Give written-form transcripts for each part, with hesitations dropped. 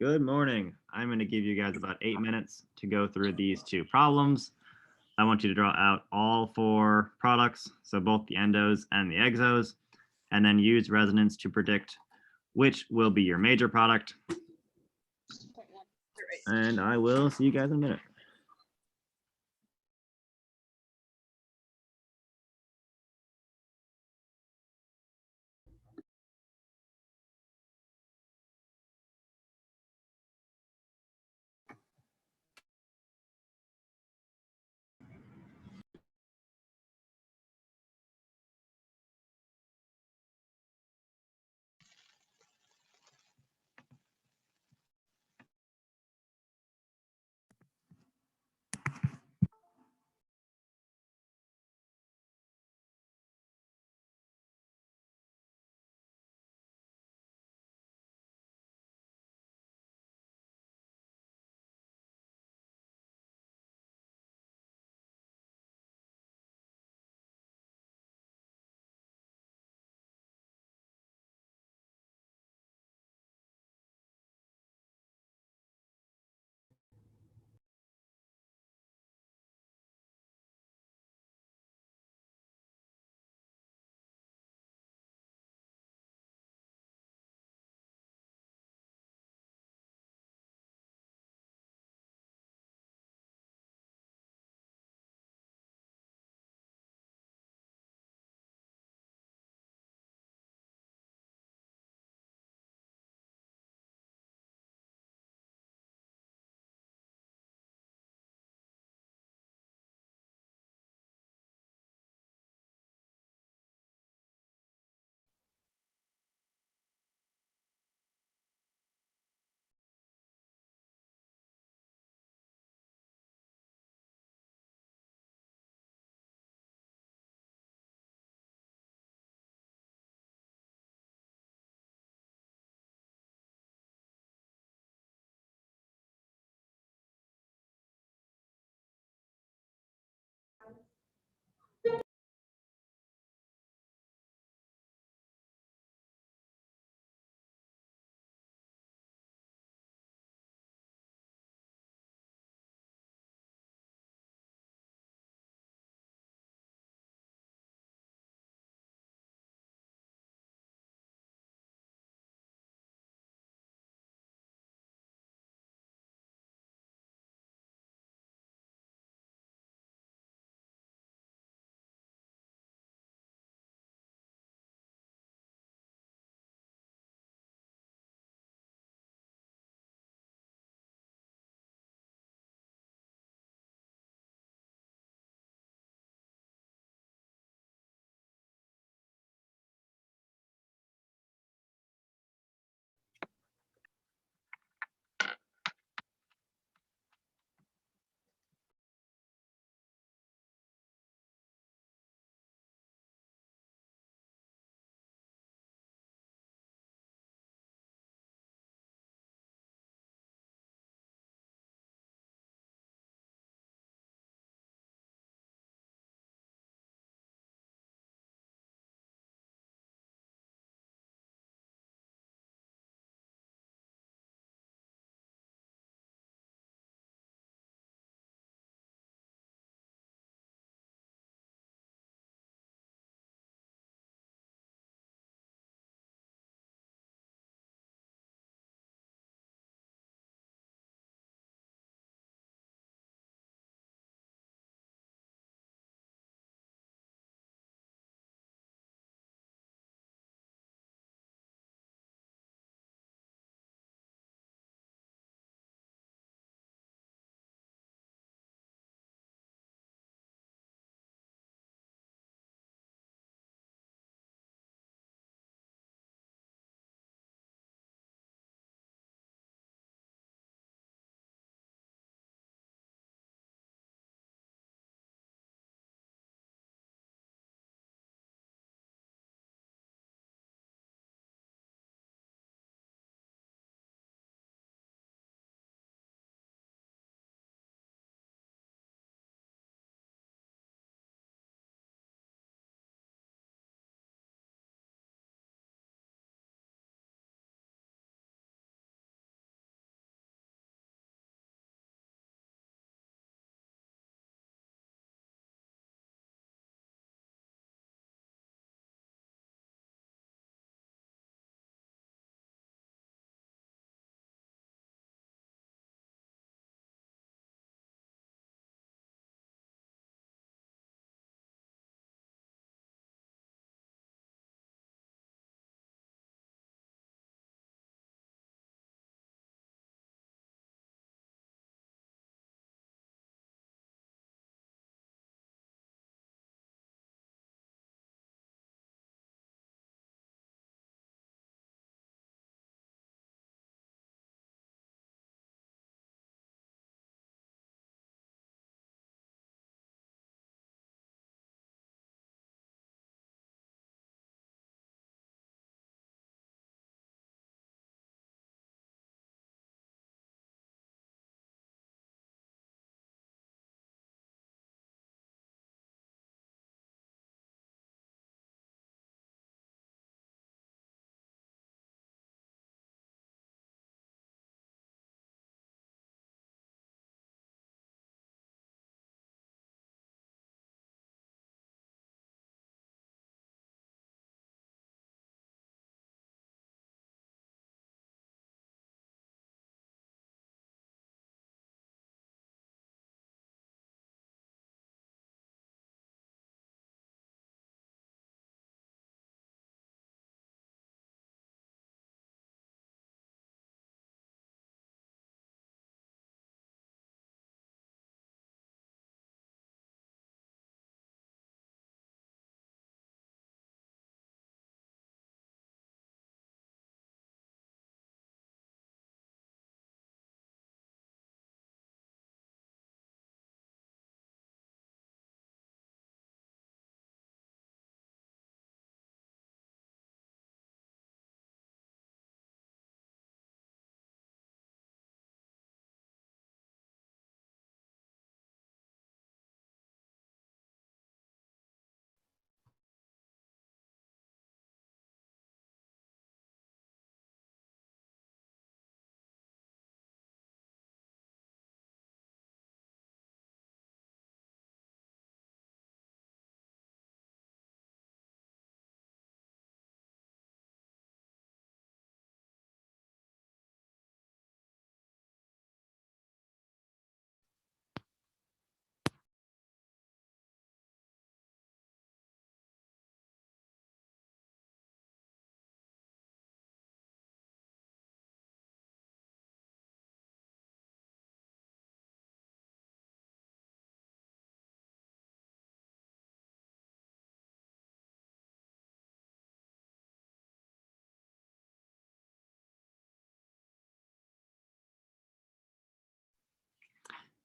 Good morning. I'm going to give you guys about 8 minutes to go through these two problems. I want you to draw out all four products, so both the endos and the exos, and then use resonance to predict which will be your major product. And I will see you guys in a minute.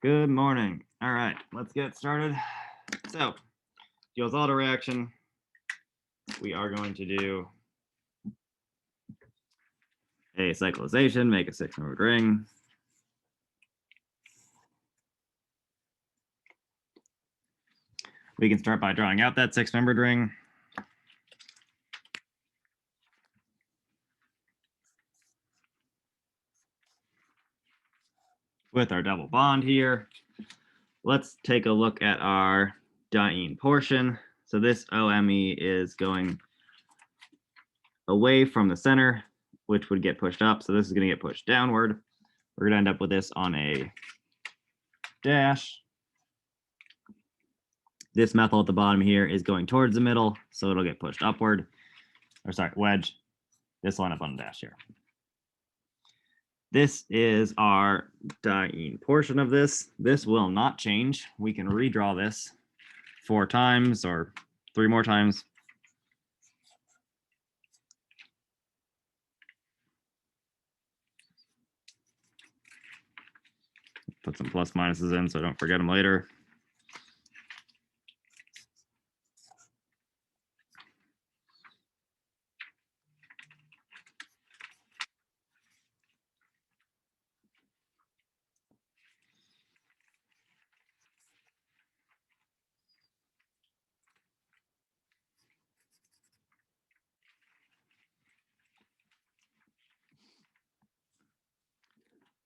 Good morning. All right, let's get started. So, Diels-Alder reaction. We are going to do a cyclization, make a 6-membered ring. We can start by drawing out that 6-membered ring. With our double bond here. Let's take a look at our diene portion. So this OMe is going away from the center, which would get pushed up. So this is going to get pushed downward. We're going to end up with this on a dash. This methyl at the bottom here is going towards the middle, so it'll get pushed upward. Or sorry, wedge. This line up on a dash here. This is our diene portion of this. This will not change. We can redraw this 4 times or 3 more times. Put some plus minuses in so I don't forget them later.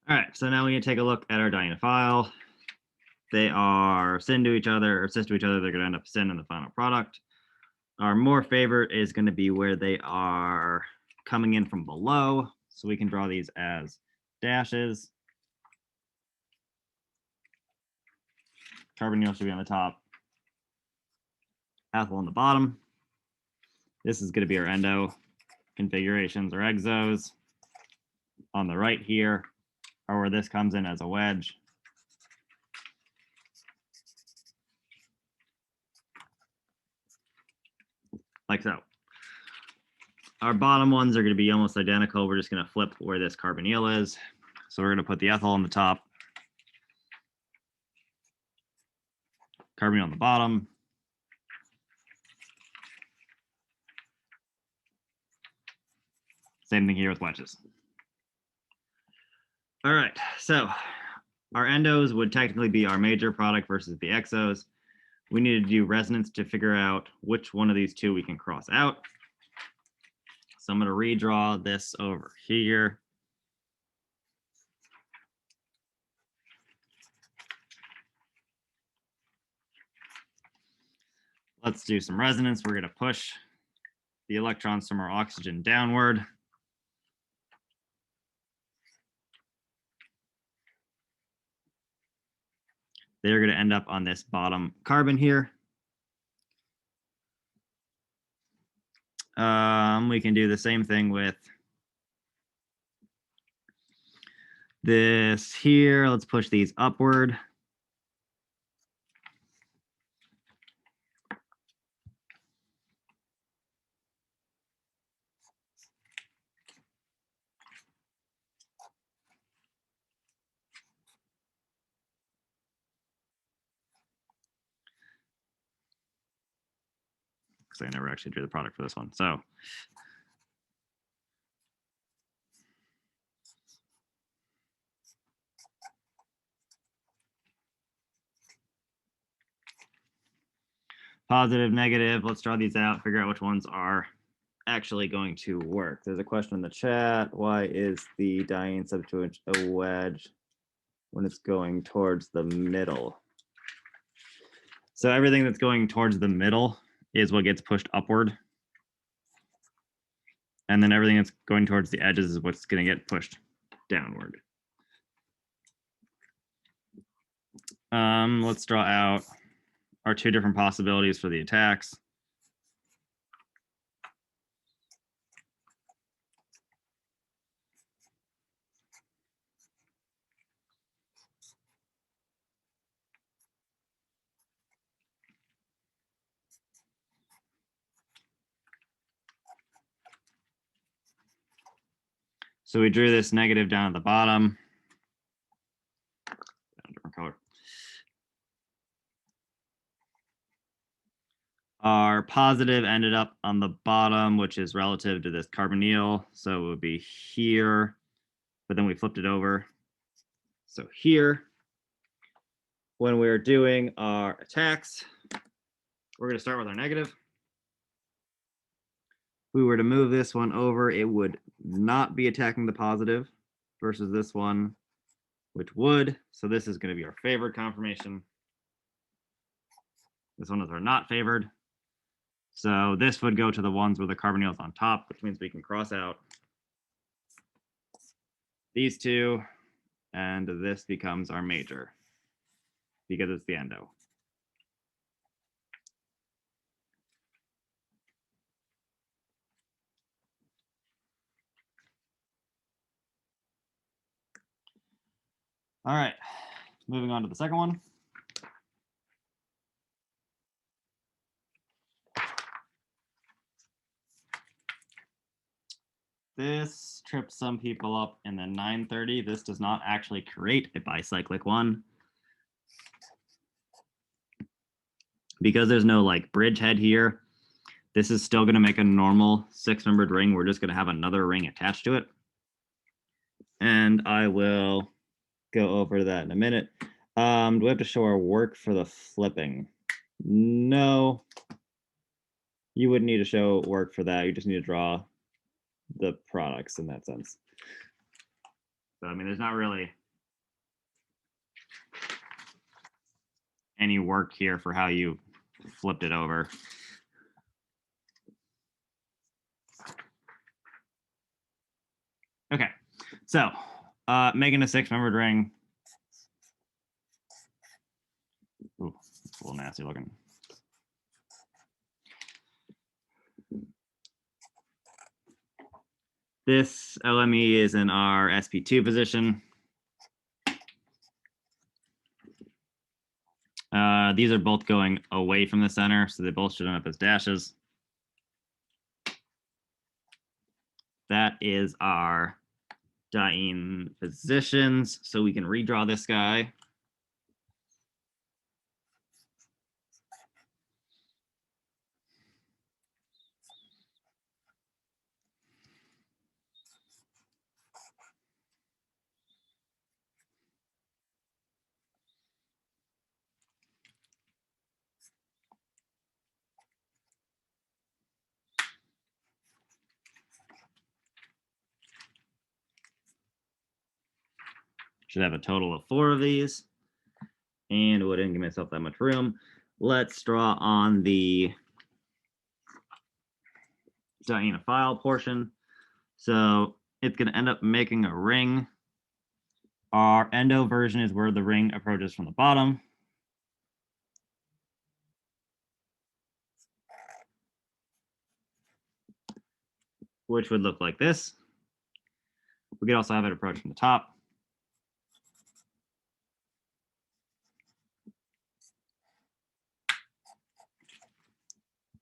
All right, so now we need to take a look at our dienophile. They are syn to each other, or cis to each other. They're going to end up syn in the final product. Our more favorite is going to be where they are coming in from below. So we can draw these as dashes. Carbonyl should be on the top. Ethyl on the bottom. This is going to be our endo configurations or exos. On the right here are where this comes in as a wedge. Like so. Our bottom ones are going to be almost identical. We're just going to flip where this carbonyl is. So we're going to put the ethyl on the top, carbonyl on the bottom. Same thing here with wedges. All right, so our endos would technically be our major product versus the exos. We need to do resonance to figure out which one of these two we can cross out. So I'm going to redraw this over here. Let's do some resonance. We're going to push the electrons from our oxygen downward. They're going to end up on this bottom carbon here. We can do the same thing with this here. Let's push these upward. Because I never actually drew the product for this one. So positive, negative. Let's draw these out, figure out which ones are actually going to work. There's a question in the chat. Why is the diene substituent a wedge when it's going towards the middle? So everything that's going towards the middle is what gets pushed upward. And then everything that's going towards the edges is what's going to get pushed downward. Let's draw out our 2 different possibilities for the attacks. So we drew this negative down at the bottom. Different color. positive ended up on the bottom, which is relative to this carbonyl. So it would be here, but then we flipped it over. So here, when we're doing our attacks, we're going to start with our negative. If we were to move this one over, it would not be attacking the positive versus this one, which would. So this is going to be our favored conformation. This one is our not favored. So this would go to the ones where the carbonyl is on top, which means we can cross out these two, and this becomes our major because it's the endo. All right, moving on to the second one. This tripped some people up in the 930. This does not actually create a bicyclic one. Because there's no like bridge head here, this is still going to make a normal 6-membered ring. We're just going to have another ring attached to it. And I will go over that in a minute. Do we have to show our work for the flipping? No. You wouldn't need to show work for that. You just need to draw the products in that sense. So, I mean, there's not really any work here for how you flipped it over. Okay, so making a 6-membered ring. Ooh, it's a little nasty looking. This OME is in our SP2 position. These are both going away from the center, so they both should end up as dashes. That is our diene positions, so we can redraw this guy. Should have a total of 4 of these, and wouldn't give myself that much room. Let's draw on the dienophile portion. So it's going to end up making a ring. Our endo version is where the ring approaches from the bottom. Which would look like this. We could also have it approach from the top.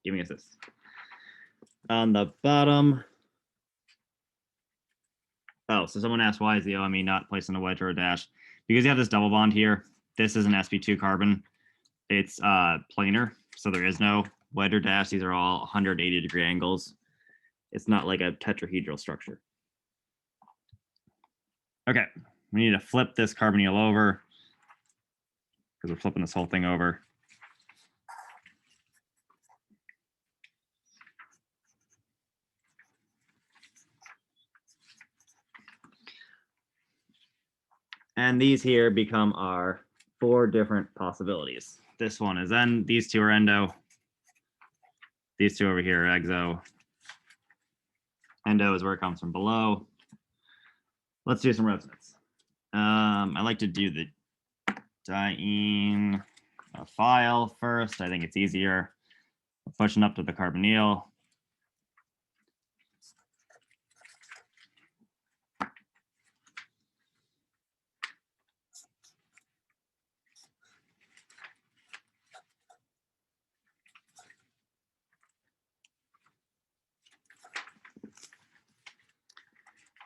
Giving us this. On the bottom. Oh, so someone asked, why is the OME not placed in a wedge or a dash? Because you have this double bond here. This is an sp2 carbon. It's planar, so there is no wedge or dash. These are all 180-degree angles. It's not like a tetrahedral structure. Okay, we need to flip this carbonyl over because we're flipping this whole thing over. And these here become our 4 different possibilities. This one is N, these 2 are endo. These 2 over here are exo. Endo is where it comes from below. Let's do some resonance. I like to do the diene file first. I think it's easier. Pushing up to the carbonyl.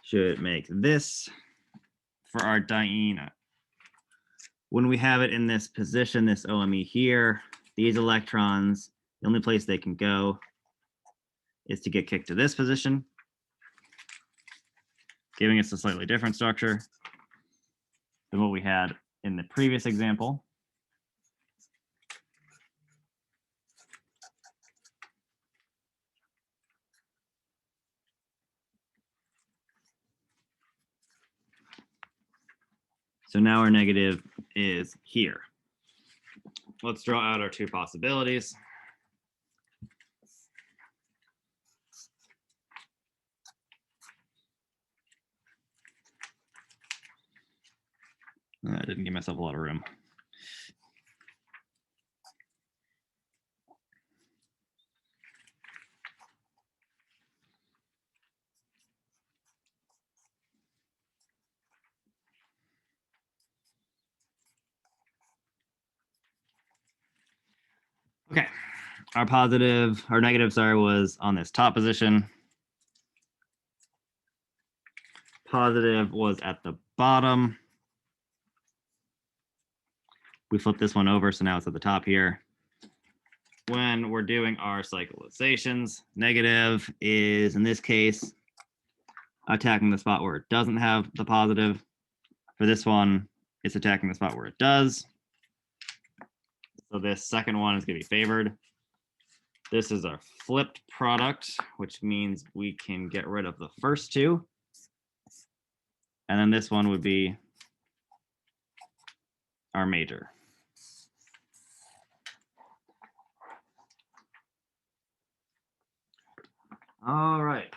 Should make this for our diene. When we have it in this position, this OME here, these electrons The only place they can go is to get kicked to this position, giving us a slightly different structure than what we had in the previous example. So now our negative is here. Let's draw out our two possibilities. I didn't give myself a lot of room. Okay, our negative, sorry, was on this top position. Positive was at the bottom. We flip this one over, so now it's at the top here. When we're doing our cyclizations, negative is, in this case, attacking the spot where it doesn't have the positive. For this one, it's attacking the spot where it does. So this second one is going to be favored. This is our flipped product, which means we can get rid of the first two. And then this one would be our major. All right.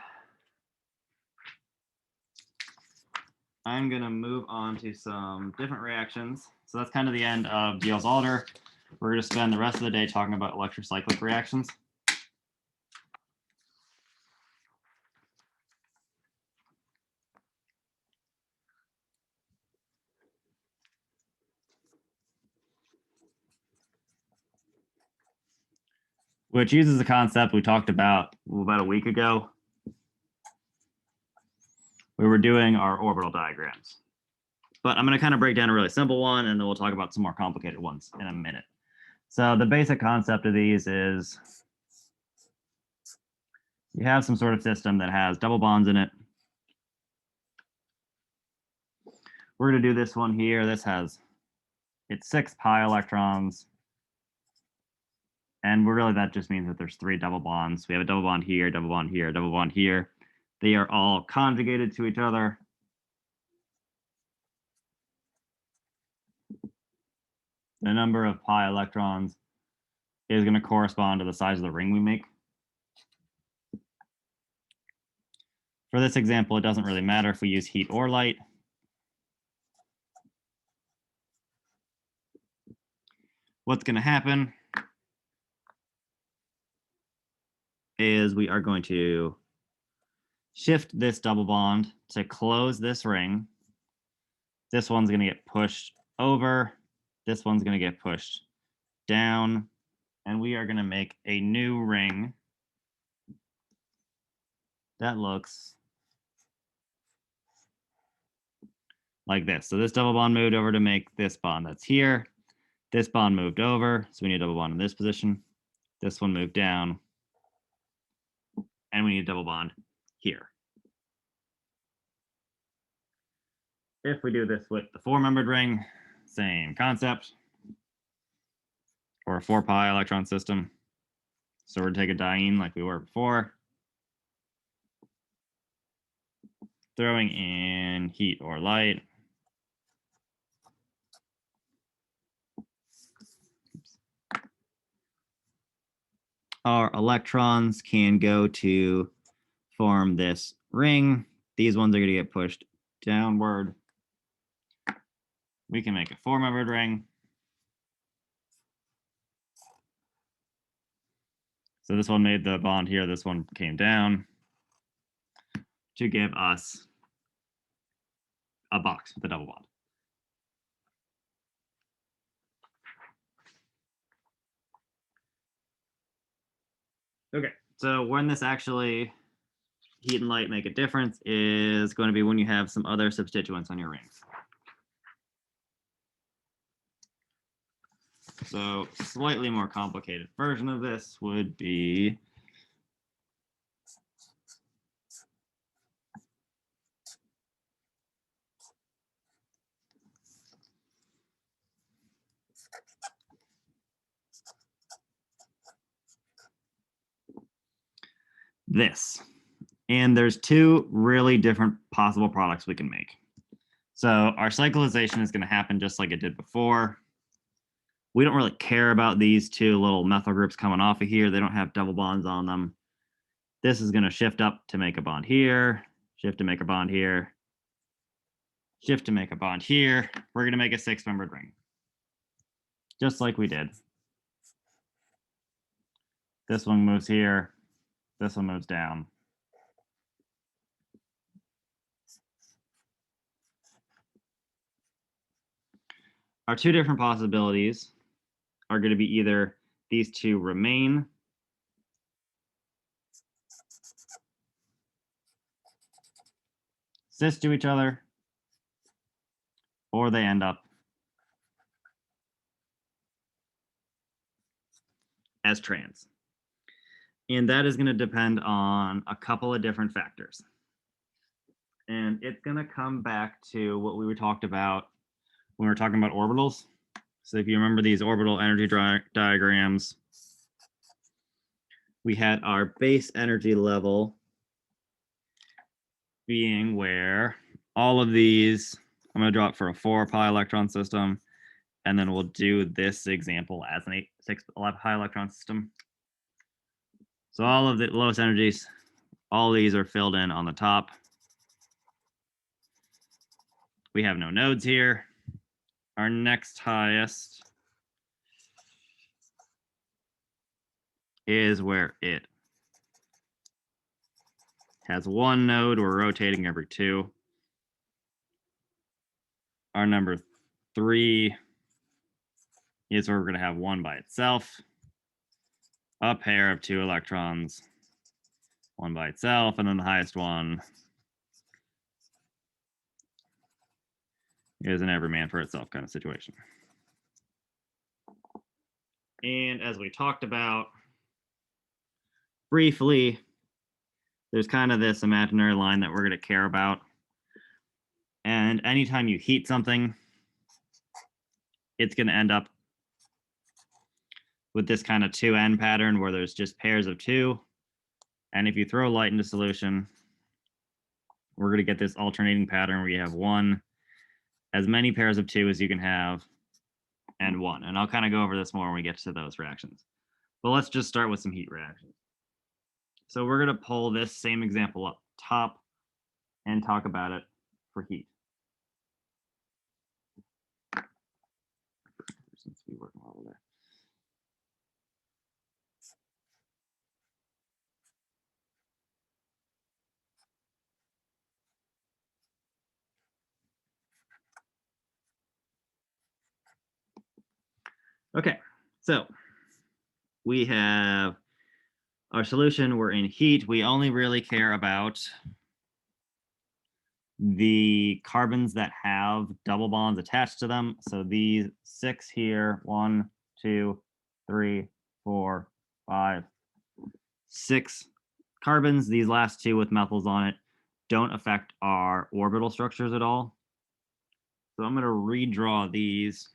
I'm going to move on to some different reactions. So that's kind of the end of Diels-Alder. We're going to spend the rest of the day talking about electrocyclic reactions. Which uses a concept we talked about a week ago. We were doing our orbital diagrams. But I'm going to kind of break down a really simple one, and then we'll talk about some more complicated ones in a minute. So the basic concept of these is you have some sort of system that has double bonds in it. We're going to do this one here. This has, it's 6 pi electrons. And really, that just means that there's 3 double bonds. We have a double bond here, double bond here, double bond here. They are all conjugated to each other. The number of pi electrons is going to correspond to the size of the ring we make. For this example, it doesn't really matter if we use heat or light. What's going to happen is we are going to shift this double bond to close this ring. This one's going to get pushed over. This one's going to get pushed down. And we are going to make a new ring that looks like this. So this double bond moved over to make this bond that's here. This bond moved over, so we need a double bond in this position. This one moved down, and we need a double bond here. If we do this with the 4-membered ring, same concept, or a 4 pi electron system. So we're going to take a diene like we were before, throwing in heat or light. Our electrons can go to form this ring. These ones are going to get pushed downward. We can make a 4-membered ring. So this one made the bond here. This one came down to give us a box with a double bond. Okay, so when this actually heat and light make a difference is going to be when you have some other substituents on your rings. So slightly more complicated version of this would be this. And there's two really different possible products we can make. So our cyclization is going to happen just like it did before. We don't really care about these two little methyl groups coming off of here. They don't have double bonds on them. This is going to shift up to make a bond here, shift to make a bond here, shift to make a bond here. We're going to make a 6-membered ring, just like we did. This one moves here. This one moves down. Our two different possibilities are going to be either these two remain cis to each other, or they end up as trans. And that is going to depend on a couple of different factors. And it's going to come back to what we talked about when we were talking about orbitals. So if you remember these orbital energy diagrams, we had our base energy level being where all of these, I'm going to draw it for a 4 pi electron system, and then we'll do this example as an 6 pi electron system. So all of the lowest energies, all these are filled in on the top. We have no nodes here. Our next highest is where it has 1 node. We're rotating every 2. Our number 3 is where we're going to have 1 by itself. A pair of 2 electrons, 1 by itself, and then the highest one is an every man for itself kind of situation. And as we talked about briefly, there's kind of this imaginary line that we're going to care about. And anytime you heat something, it's going to end up with this kind of 2n pattern where there's just pairs of 2. And if you throw light into solution, we're going to get this alternating pattern where you have 1, as many pairs of 2 as you can have, and 1. And I'll kind of go over this more when we get to those reactions. But let's just start with some heat reactions. So we're going to pull this same example up top and talk about it for heat. Seems to be working well there. Okay, so we have our solution. We're in heat. We only really care about the carbons that have double bonds attached to them. So these 6 here, 1, 2, 3, 4, 5, 6 carbons. These last 2 with methyls on it don't affect our orbital structures at all. So I'm going to redraw these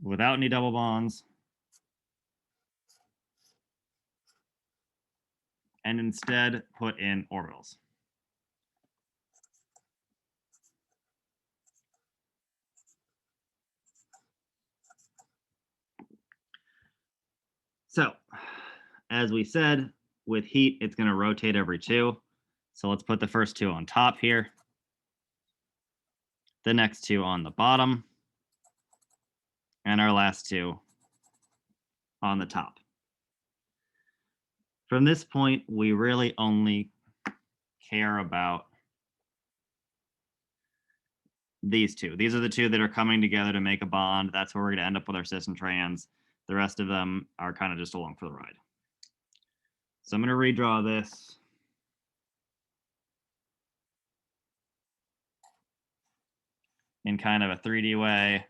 without any double bonds, and instead put in orbitals. So, as we said, with heat, it's going to rotate every 2. So let's put the first 2 on top here, the next 2 on the bottom, and our last 2 on the top. From this point, we really only care about these 2. These are the 2 that are coming together to make a bond. That's where we're going to end up with our cis and trans. The rest of them are kind of just along for the ride. So I'm going to redraw this. In kind of a 3D way.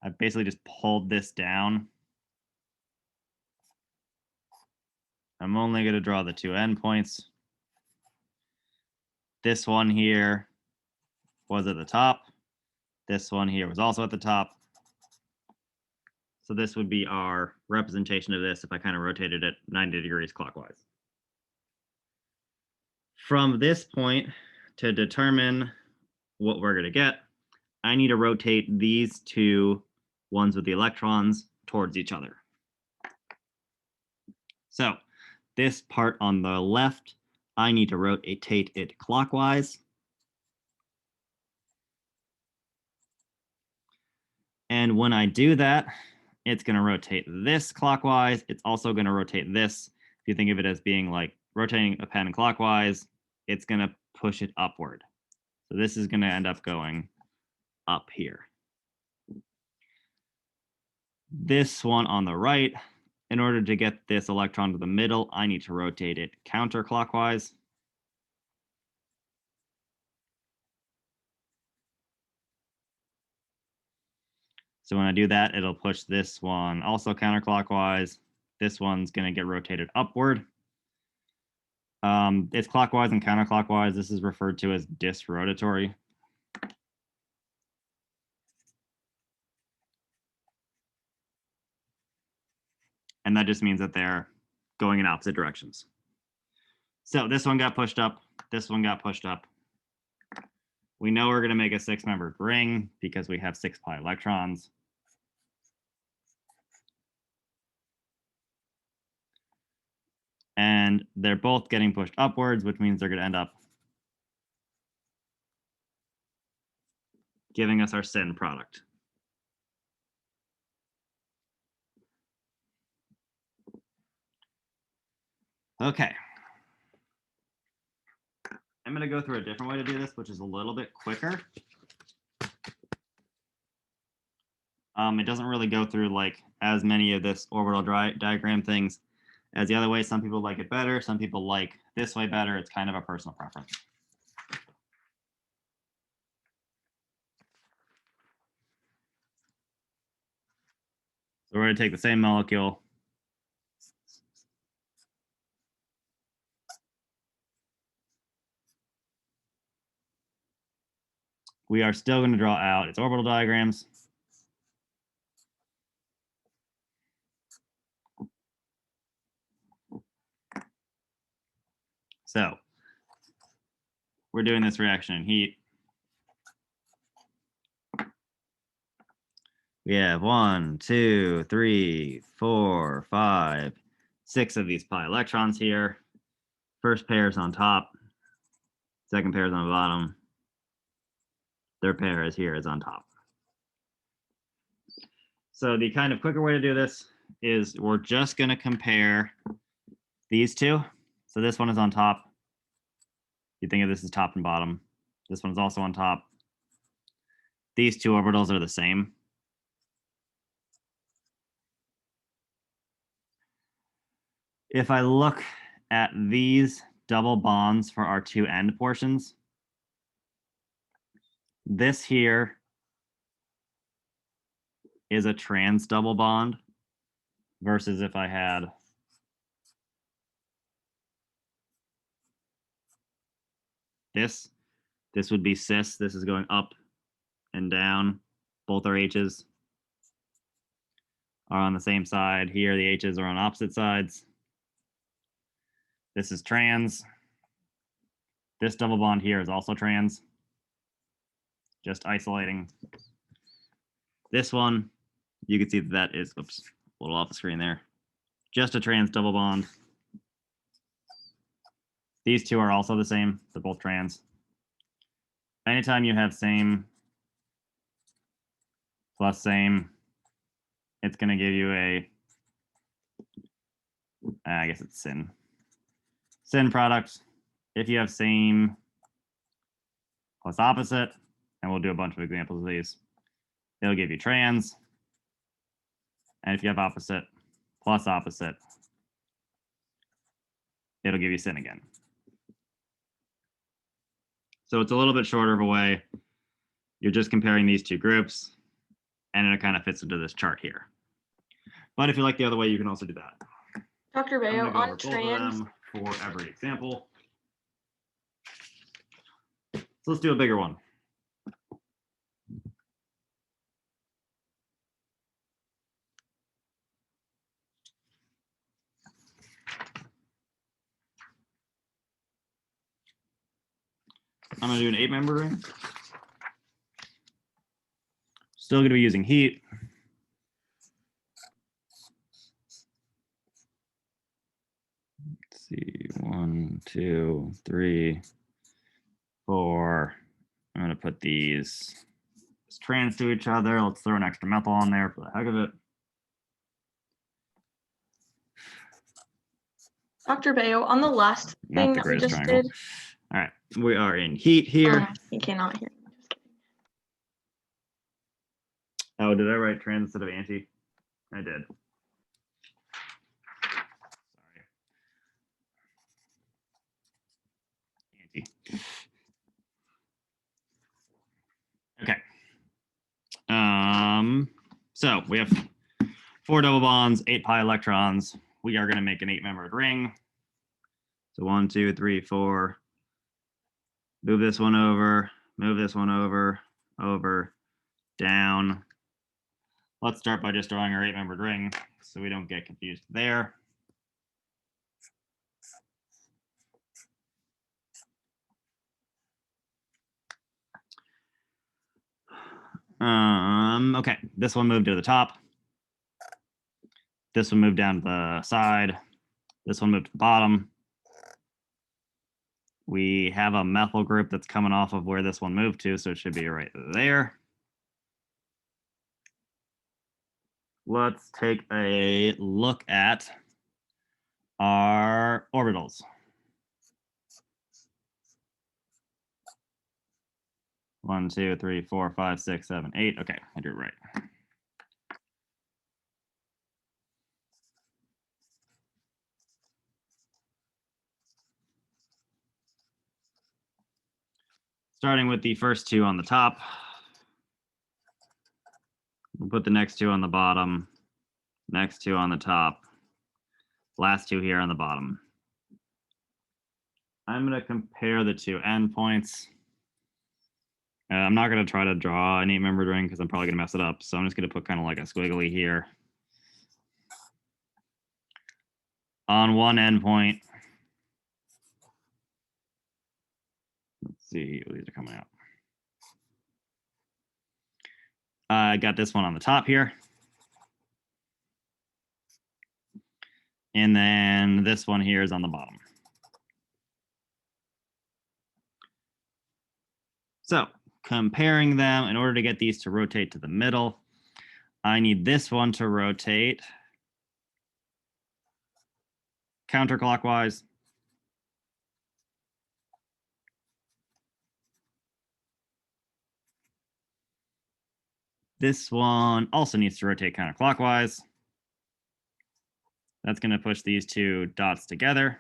I've basically just pulled this down. I'm only going to draw the two endpoints. This one here was at the top. This one here was also at the top. So this would be our representation of this if I kind of rotated it 90 degrees clockwise. From this point, to determine what we're going to get, I need to rotate these two ones with the electrons towards each other. So this part on the left, I need to rotate it clockwise. And when I do that, it's going to rotate this clockwise. It's also going to rotate this. If you think of it as being like rotating a pen clockwise, it's going to push it upward. So this is going to end up going up here. This one on the right, in order to get this electron to the middle, I need to rotate it counterclockwise. So when I do that, it'll push this one also counterclockwise. This one's going to get rotated upward. It's clockwise and counterclockwise. This is referred to as disrotatory. And that just means that they're going in opposite directions. So this one got pushed up. This one got pushed up. We know we're going to make a 6-membered ring because we have 6 pi electrons. And they're both getting pushed upwards, which means they're going to end up giving us our syn product. Okay. I'm going to go through a different way to do this, which is a little bit quicker. It doesn't really go through like as many of this orbital diagram things as the other way. Some people like it better. Some people like this way better. It's kind of a personal preference. So we're going to take the same molecule. We are still going to draw out its orbital diagrams. So we're doing this reaction in heat. We have 1, 2, 3, 4, 5, 6 of these pi electrons here. First pair is on top. Second pair is on the bottom. Third pair is here is on top. So the kind of quicker way to do this is we're just going to compare these two. So this one is on top. You think of this as top and bottom. This one's also on top. These two orbitals are the same. If I look at these double bonds for our two end portions, this here is a trans double bond versus if I had this would be cis. This is going up and down. Both our H's are on the same side. Here, the H's are on opposite sides. This is trans. This double bond here is also trans. Just isolating. This one, you can see that is, oops, a little off the screen there. Just a trans double bond. These two are also the same. They're both trans. Anytime you have same plus same, it's going to give you a, I guess it's syn. Syn product. If you have same plus opposite, and we'll do a bunch of examples of these, it'll give you trans. And if you have opposite plus opposite, it'll give you syn again. So it's a little bit shorter of a way. You're just comparing these two groups. and it kind of fits into this chart here. But if you like the other way, you can also do that. Dr. I'm Bayo, going to go over on both of trans, them for every example. So let's do a bigger one. I'm going to do an 8-member ring. Still going to be using heat. Let's see, 1, 2, 3, 4. I'm going to put these trans to each other. Let's throw an extra methyl on there for the heck of it. Dr. Bayo, on the last thing that we just did. All right, we are in heat here. You cannot hear me. Just kidding. Oh, did I write trans instead of anti? I did. Sorry. Anti. Okay. So we have 4 double bonds, 8 pi electrons. We are going to make an 8-membered ring. So 1, 2, 3, 4. Move this one over, move this one over, down. Let's start by just drawing our 8-membered ring so we don't get confused there. Okay, this one moved to the top. This one moved down to the side. This one moved to the bottom. We have a methyl group that's coming off of where this one moved to, so it should be right there. Let's take a look at our orbitals. One, two, three, four, 5, 6, 7, 8. Okay, I drew it right. Starting with the first 2 on the top. We'll put the next 2 on the bottom, next 2 on the top, last 2 here on the bottom. I'm going to compare the 2 endpoints. I'm not going to try to draw an 8-membered ring because I'm probably going to mess it up. So I'm just going to put kind of like a squiggly here. On one endpoint, let's see, these are coming out. I got this one on the top here. And then this one here is on the bottom. So comparing them, in order to get these to rotate to the middle, I need this one to rotate counterclockwise. This one also needs to rotate counterclockwise. That's going to push these 2 dots together.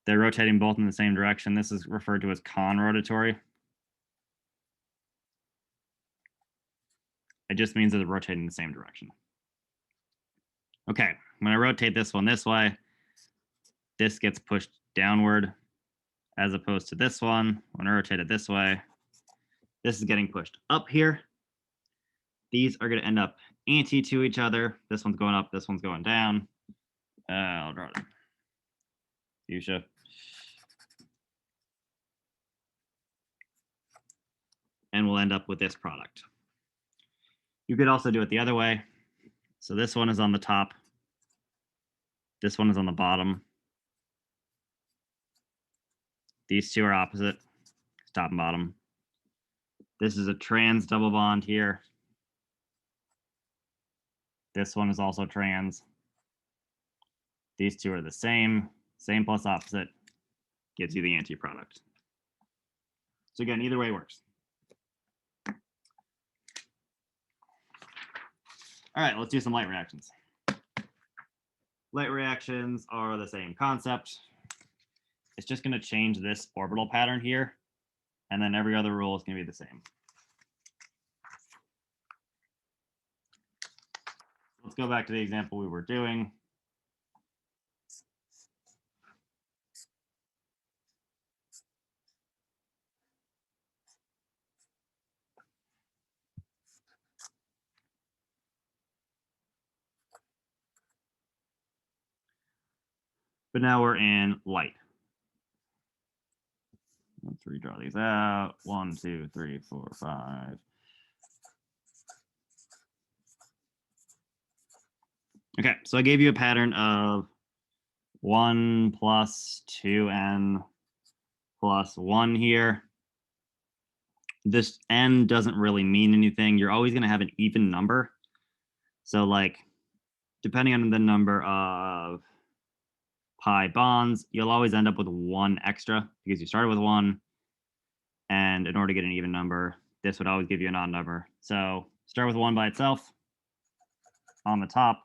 They're rotating both in the same direction. This is referred to as conrotatory. It just means that they're rotating in the same direction. Okay, when I rotate this one this way, this gets pushed downward, as opposed to this one. When I rotate it this way, this is getting pushed up here. These are going to end up anti to each other. This one's going up, this one's going down. I'll draw it. Fuchsia. And we'll end up with this product. You could also do it the other way. So this one is on the top. This one is on the bottom. These 2 are opposite, top and bottom. This is a trans double bond here. This one is also trans. These 2 are the same plus opposite, gives you the anti-product. So again, either way works. All right, let's do some light reactions. Light reactions are the same concept. It's just going to change this orbital pattern here, and then every other rule is going to be the same. let's go back to the example we were doing. But now we're in light. Let's redraw these out. 1, 2, 3, 4, 5. Okay, so I gave you a pattern of 1 plus 2n plus 1 here. This n doesn't really mean anything. You're always going to have an even number. So like, depending on the number of pi bonds, you'll always end up with 1 extra because you started with 1. And in order to get an even number, this would always give you an odd number. So start with 1 by itself. On the top,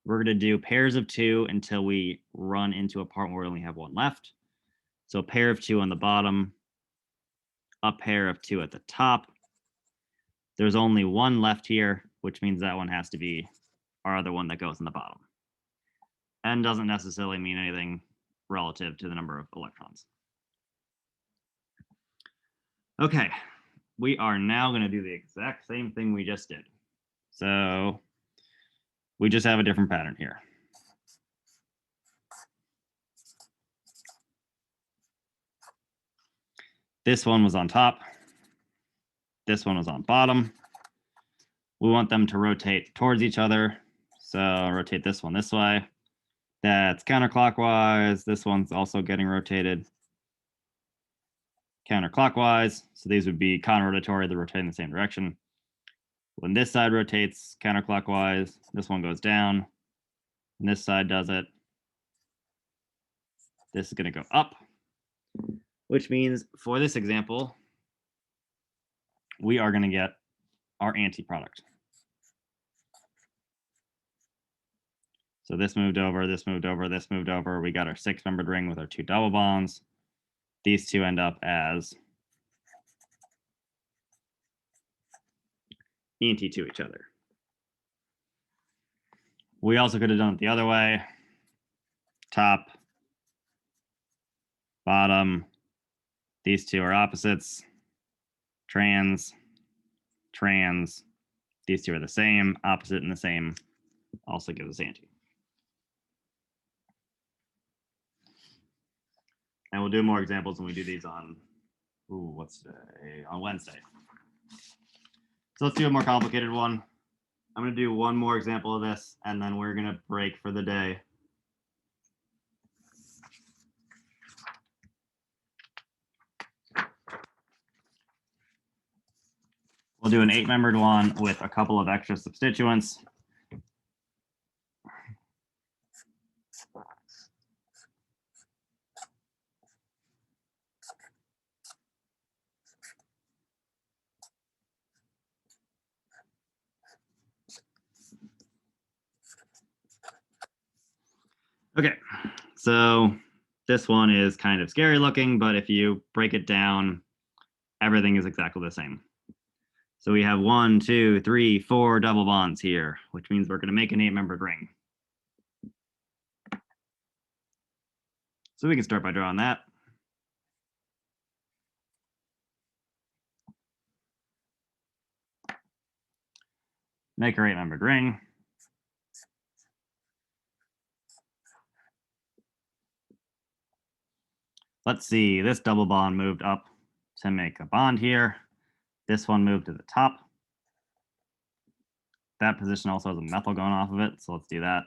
we're going to do pairs of 2 until we run into a part where we only have 1 left. So a pair of 2 on the bottom, a pair of 2 at the top. There's only 1 left here, which means that one has to be our other one that goes in the bottom. N doesn't necessarily mean anything relative to the number of electrons. Okay, we are now going to do the exact same thing we just did. So we just have a different pattern here. This one was on top. This one was on bottom. We want them to rotate towards each other. So rotate this one this way. That's counterclockwise. This one's also getting rotated counterclockwise. So these would be counter-rotatory. They're rotating in the same direction. When this side rotates counterclockwise, this one goes down. And this side does it. This is going to go up, which means for this example, we are going to get our anti-product. So this moved over, this moved over, this moved over. We got our 6-membered ring with our 2 double bonds. These two end up as anti to each other. We also could have done it the other way. Top, bottom. These two are opposites. Trans, trans. These two are the same. Opposite and the same also gives us anti. And we'll do more examples when we do these on, what's today? On Wednesday. So let's do a more complicated one. I'm going to do one more example of this, and then we're going to break for the day. We'll do an 8-membered one with a couple of extra substituents. Okay, so this one is kind of scary looking, but if you break it down, everything is exactly the same. So we have 1, 2, 3, 4 double bonds here, which means we're going to make an 8-membered ring. So we can start by drawing that. Make our 8-membered ring. Let's see, this double bond moved up to make a bond here. This one moved to the top. That position also has a methyl going off of it, so let's do that.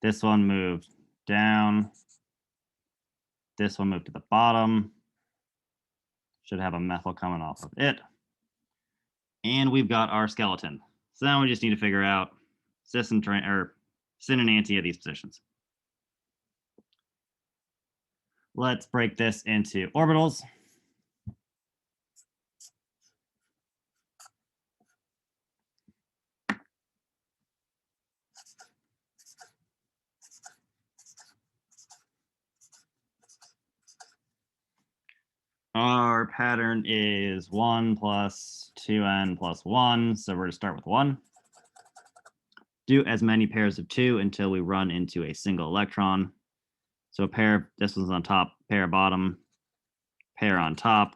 This one moved down. This one moved to the bottom. Should have a methyl coming off of it. And we've got our skeleton. So now we just need to figure out cis and syn and anti at these positions. Let's break this into orbitals. Our pattern is 1 plus 2n plus 1, so we're going to start with 1. do as many pairs of 2 until we run into a single electron. So a pair, this one's on top, pair bottom, pair on top,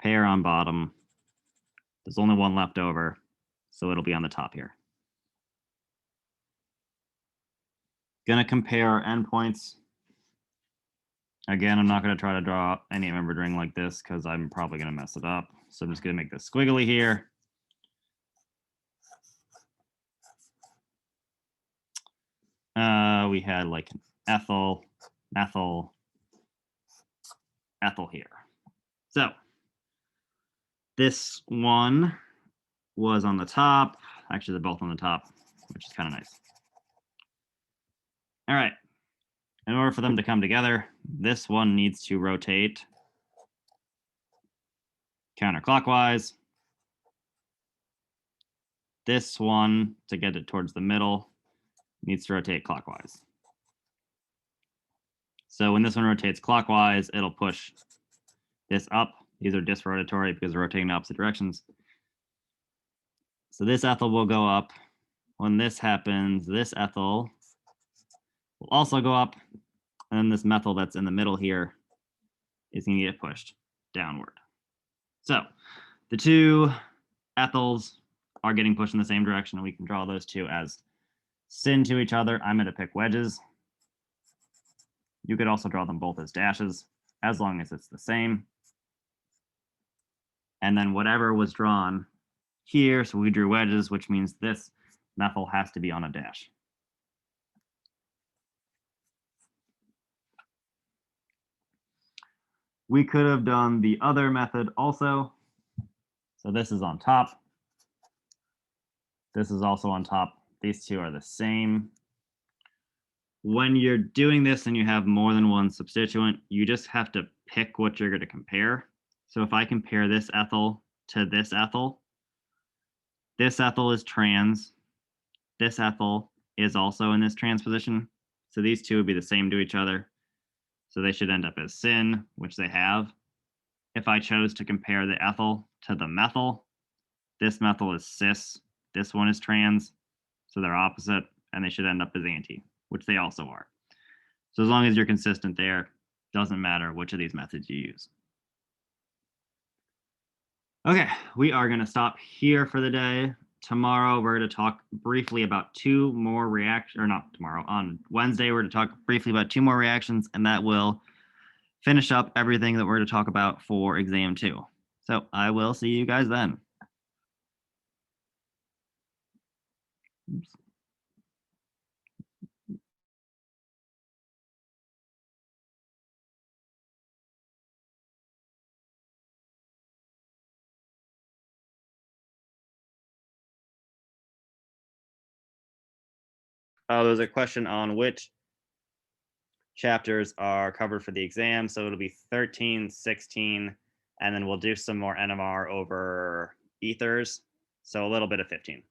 pair on bottom. There's only one left over, so it'll be on the top here. Gonna compare our endpoints. Again, I'm not gonna try to draw any membered ring like this because I'm probably gonna mess it up. So I'm just gonna make this squiggly here. We had like ethyl, methyl, ethyl here. So this one was on the top. Actually, they're both on the top, which is kind of nice. All right. In order for them to come together, this one needs to rotate counterclockwise. This one, to get it towards the middle, needs to rotate clockwise. So when this one rotates clockwise, it'll push this up. These are disrotatory because they're rotating in opposite directions. So this ethyl will go up. When this happens, this ethyl will also go up. And then this methyl that's in the middle here is going to get pushed downward. So the two ethyls are getting pushed in the same direction, and we can draw those two as syn to each other. I'm going to pick wedges. You could also draw them both as dashes, as long as it's the same. And then whatever was drawn here, so we drew wedges, which means this methyl has to be on a dash. We could have done the other method also. So this is on top. This is also on top. These two are the same. When you're doing this and you have more than one substituent, you just have to pick what you're going to compare. So if I compare this ethyl to this ethyl is trans. This ethyl is also in this trans position. So these two would be the same to each other. So they should end up as syn, which they have. If I chose to compare the ethyl to the methyl, this methyl is cis, this one is trans, so they're opposite, and they should end up as anti, which they also are. So as long as you're consistent there, doesn't matter which of these methods you use. Okay, we are going to stop here for the day. Tomorrow, we're going to talk briefly about two more reactions, or not tomorrow, on Wednesday, we're going to talk briefly about two more reactions, and that will finish up everything that we're going to talk about for exam 2. So I will see you guys then. Oops. There's a question on which chapters are covered for the exam. So it'll be 13, 16, and then we'll do some more NMR over ethers. So a little bit of 15.